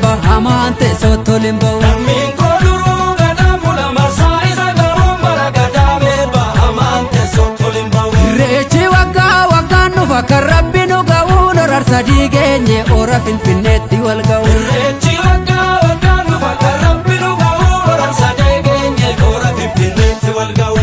bahamante sotolimbo Lammiin kooluruu gadamula marsaa isa garuu maragadame bahamante sotolimbo Irreechi waggaa waggaan dhufa kan Rabbi nu ga'uun horar sadii geenye ora Finfinneetti wal ga'u Irreechi waggaa waggaan dhufa kan Rabbi nu ga'uun horar sadii geenye ora Finfinneetti wal ga'u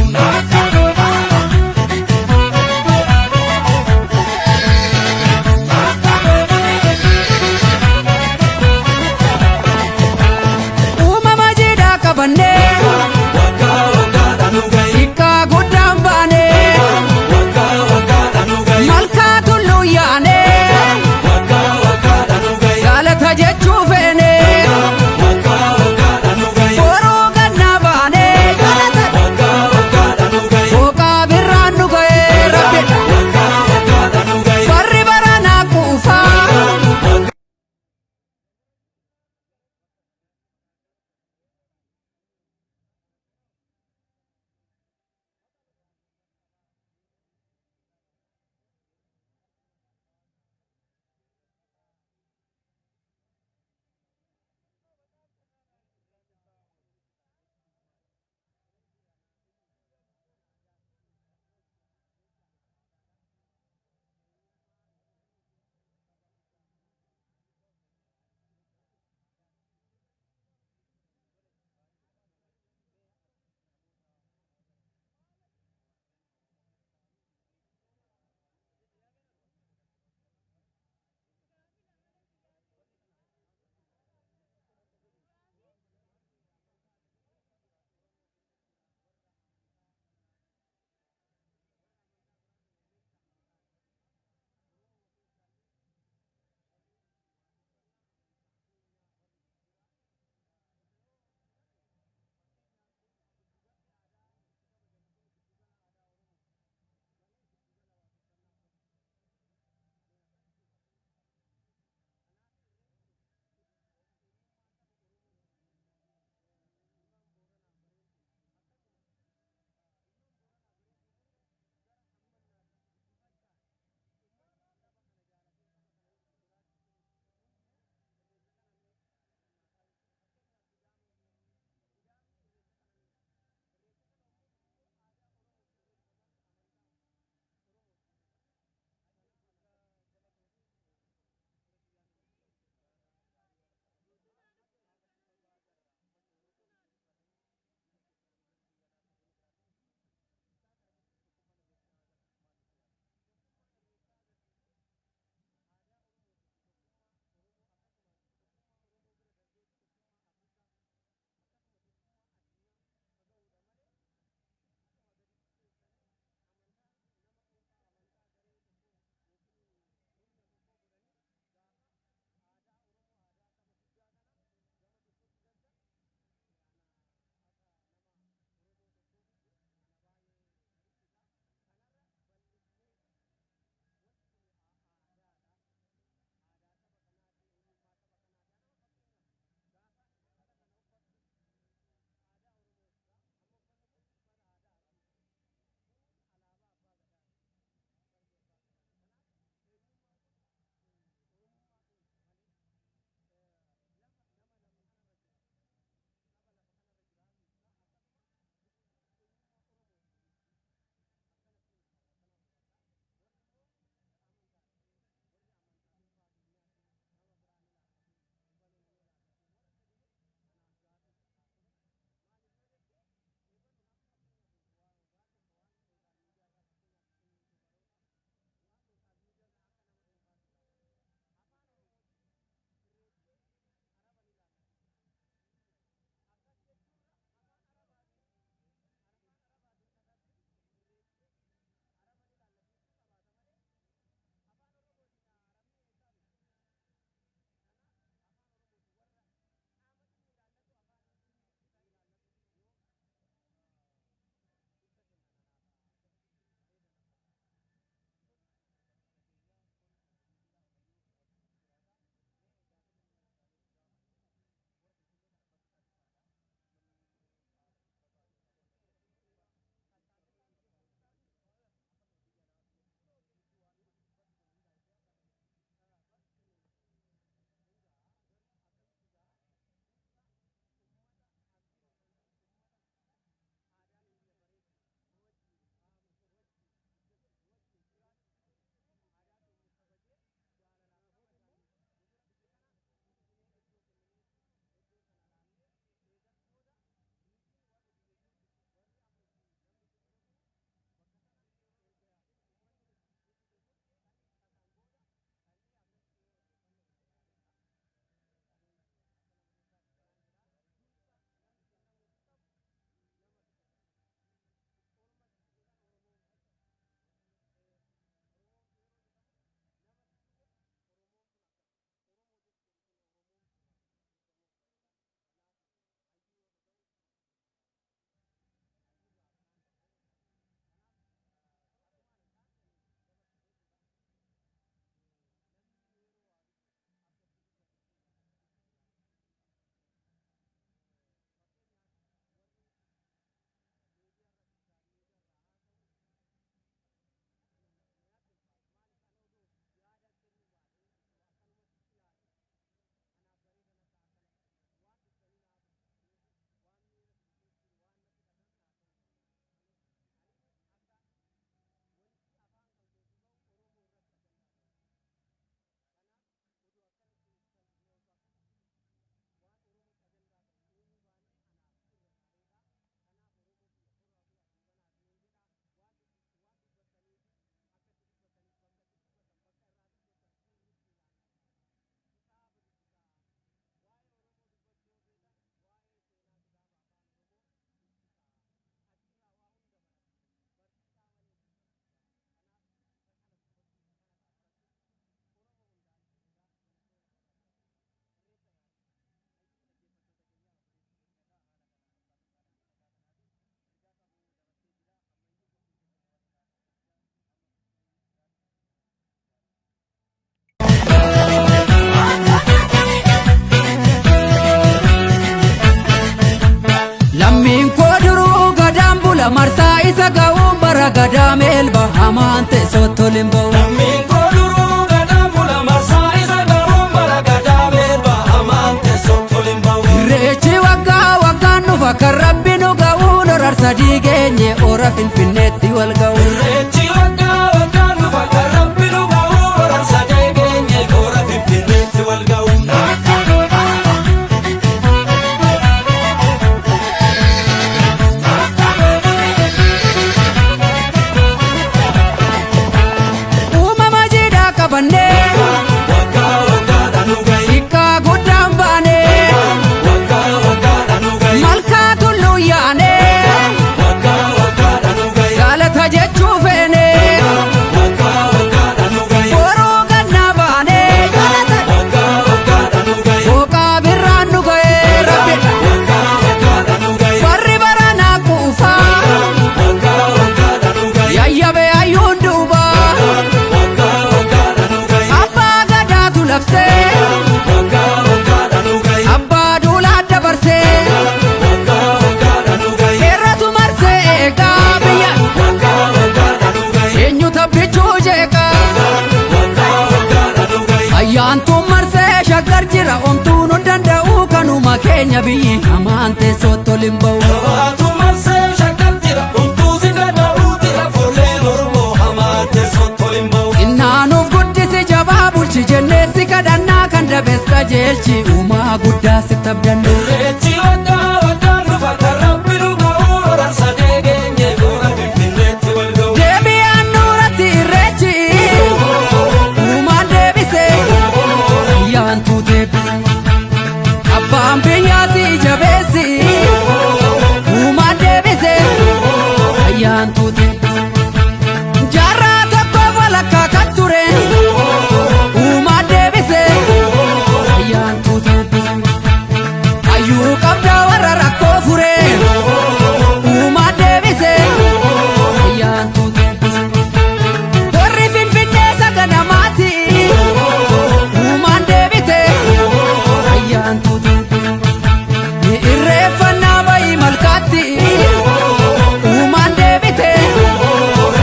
mula marsaa isa ga'uun bara gadaa meelba hamaan teessootti ol hin ba'u. Lammiin koo duruu gadaa mula marsaa isa ga'uun bara gadaa meelba hamaan teessootti ol hin ba'u. Irreechi waggaa waggaan dhufa kan rabbi nu ga'uun horar sadii geenye ora finfinneetti wal ga'u. Irreechi waggaa waggaan dhufa kan rabbi nu ga'uun horar sadii geenye ora finfinneetti wal ga'u. Ayyaantuun marsee shaggar jira omtuun nu danda'u kanuma keenya biyyi hamaan teessootti ol hin ba'u. Ayyaantuun marsee shaggar jira omtuu si danda'u jira foolleen Oromoo hamaan teessootti ol hin ba'u. Innaanuuf guddisi jabaa bulchi jennee si kadhannaa kan dabees qajeelchi uumaa guddaa sitti abdannu. Irreechi waggaa waggaan dhufa kan rabbi nu ga'uun horar sadii geenye ora finfinneetti wal ga'u. Deebi'aan nuuratti irreechi uumaan deebise ayyaantuu deebise abbaan biyyaasi jabeessi uumaan deebise ayyaantuu deebise jaarraa tokko walakkaa kan ture uumaan deebise ayyaantuu deebise hayyuu qabdaa warra rakkoo fure uumaan deebise ayyaantuu deebise warri finfinnee saganamaati uumaan deebite ayyaantuu deebise irreeffannaa bayi malkaatti uumaan deebite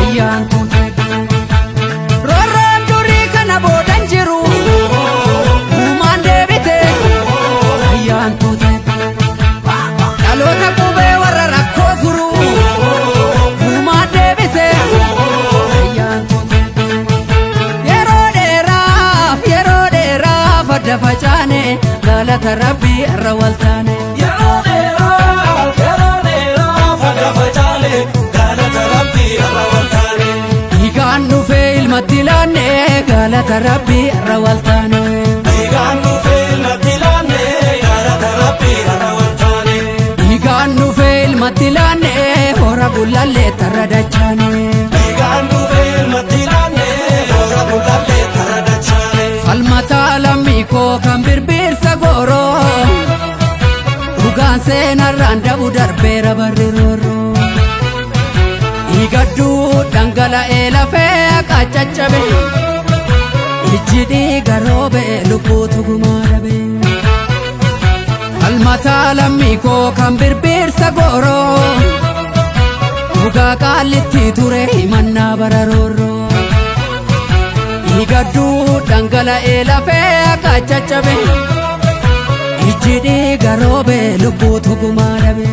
ayyaantuu deebise roorroon durii kana boodan jiru uumaan deebite ayyaantuu deebise dhaloota qubee warra rakkoo furu uumaan deebise ayyaantuu deebise yeroo dheeraaf adda facaane galata rabbii irra waltaane. Yeroo dheeraaf adda facaane galata rabbii irra waltaane. Dhiigaan dhufee ilmatti laanne galata rabbii irra waltaane. Dhiigaan dhufee ilmatti laanne galata rabbii irra waltaane. Dhiigaan dhufee ilmatti laanne hora gullallee tarra dachaane. Dhiigaan dhufee ilmatti laanne hora gullallee tarra dachaane. Falmataa lammii koo kan birbirsa gooroo dhugaan seenarraan dabu darbeera barri roorroo. Dhiigadduu dhangala'ee lafee qaccaccabe ijji dhiiga roobe lubbuutu gumaa dhabe. Falmataa lammii koo kan birbirsa gooroo dhugaa qaallitti ture himannaa bara roorroo. Dhiigadduu dhangala'ee lafee qaccaccabe ijji dhiiga roobe lubbuutu gumaa dhabe.